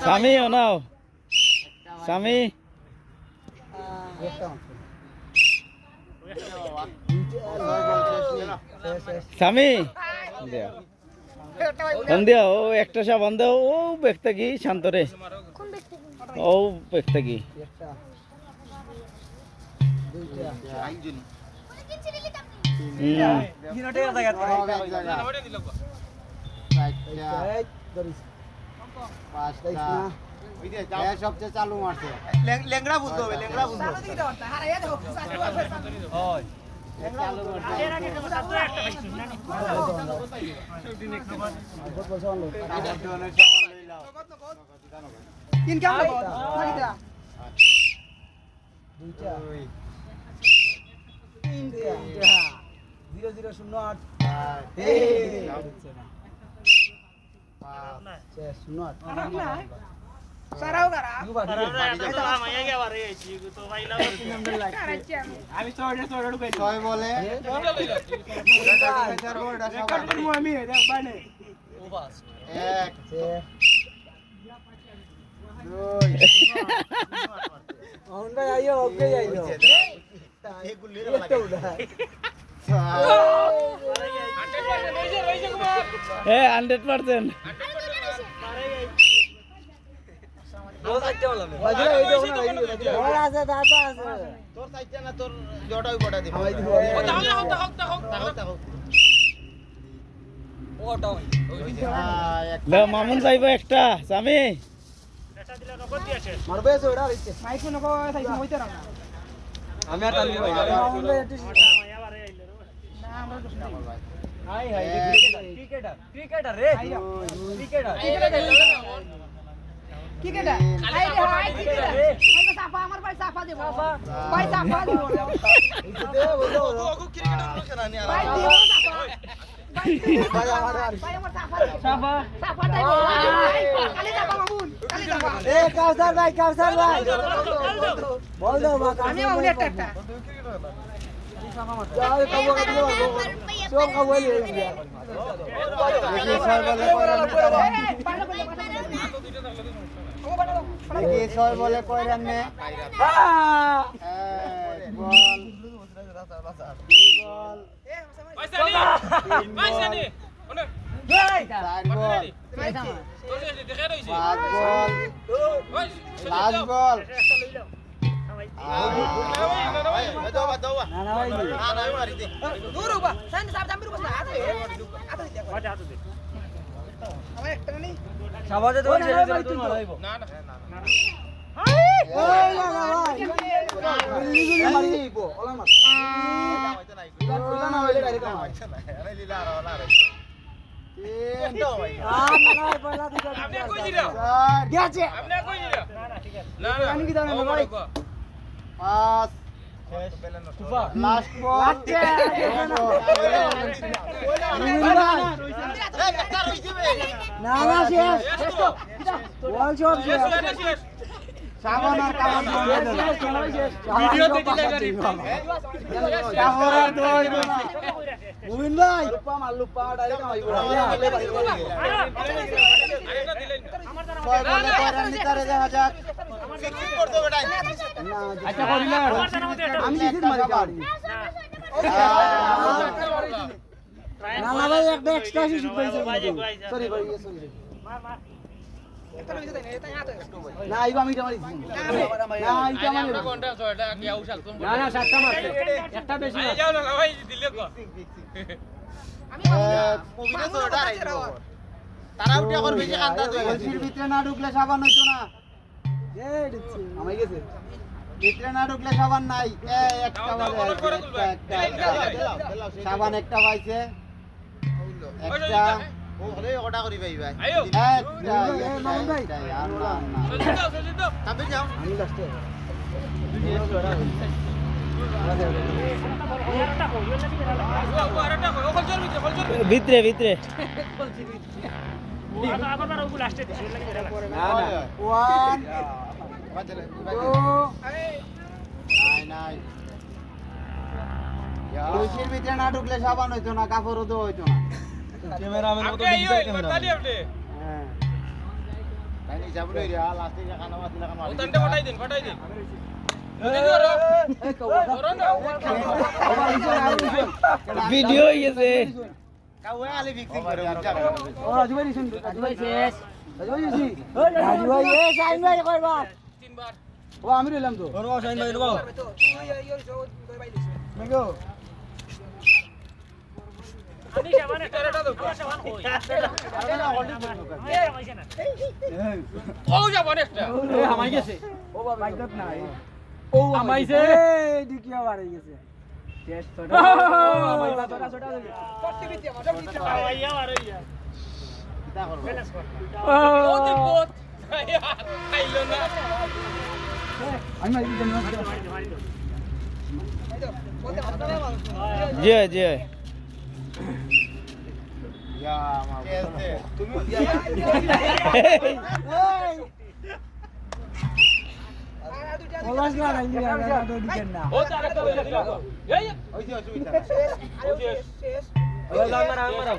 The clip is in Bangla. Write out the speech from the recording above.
স্বামী নাও স্বামী স্বামী দিয়া ও একটা সাবান দাও ও ব্যক্তি কি শান্তরে ও ব্যক্তি কি সবচেয়ে চালু মারছে লেংড়া বুঝতে হবে লেংড়া বুঝতে হ্যাঁ 100% মামুন যাইব একটা স্বামী কাউসার ভাই বল দাও বলে কয় রান নে লাস্ট বল না শেষ বল সব শেষ সাবান আর কামান ভিডিও দেখি মুবিন ভাই লুপা মার লুপা ডাইরেক্ট আইব কয় বলে কয় রান নিতারে দেখা যাক ফিক্সিং করতে হবে ভাই আচ্ছা করিলা আমি জিত মারি গাড়ি না না ভাই একটা এক্সট্রা শুট পাইছে সরি ভাই সরি মার মার না আইবা আমি মারি না আইবা মানে কোনটা ছয়টা কি আউ শালতুম না না সাতটা মারছে একটা বেশি না যাও না ভাই দিলে কো আমি মুভিনে ছয়টা আইবো তারা উঠিয়া করবে যে কান্দা দই গলসির ভিতরে না ঢুকলে সাবান হইতো না এই দিচ্ছি আমাই গেছে ভিতরে না ঢুকলে সাবান নাই একটা বাজে একটা সাবান একটা পাইছে একটা ও হলে ওটা করি ভাই ভাই আয়ো কাপে যাও ভিতরে ভিতরে ভিতরে না ঢুকলে সাবান হইতো না কাপড়ও তো হইতো না ক্যামেরাম্যান মতো ডিজিটাল ক্যামেরা তাই নি যাব রে লাস্টে কানা মাছ না কানা ওটানটা ফটাই দিন ভিডিও হয়ে গেছে কাউয়া আলি ফিক্সিং করে বুঝা ও রাজু ভাই শুন রাজু ভাই শেষ রাজু ভাই জি রাজু ভাই এ শাইন ভাই কয়বার তিনবার ও আমি রইলাম তো ওর শাইন ভাই রবাও মেগো ও যাব নেক্সট এ হামাই গেছে ও বাবা বাইকত নাই ও হামাইছে ডিকিয়া বাড়ি গেছে টেস্ট ছোট হামাইবা ছোট ছোট সত্যি বিতে মজা বিতে আইয়া বাড়াইয়া কিটা করব ও দিবত খাইলো না আমি মারি দেন না জি জি ইয়া মা তুমি ওলাস না রাইলি আর তো দিকেন না ও তারকা বলে দিল এই ওই যে অসুবিধা শেষ শেষ ও লাগ মারা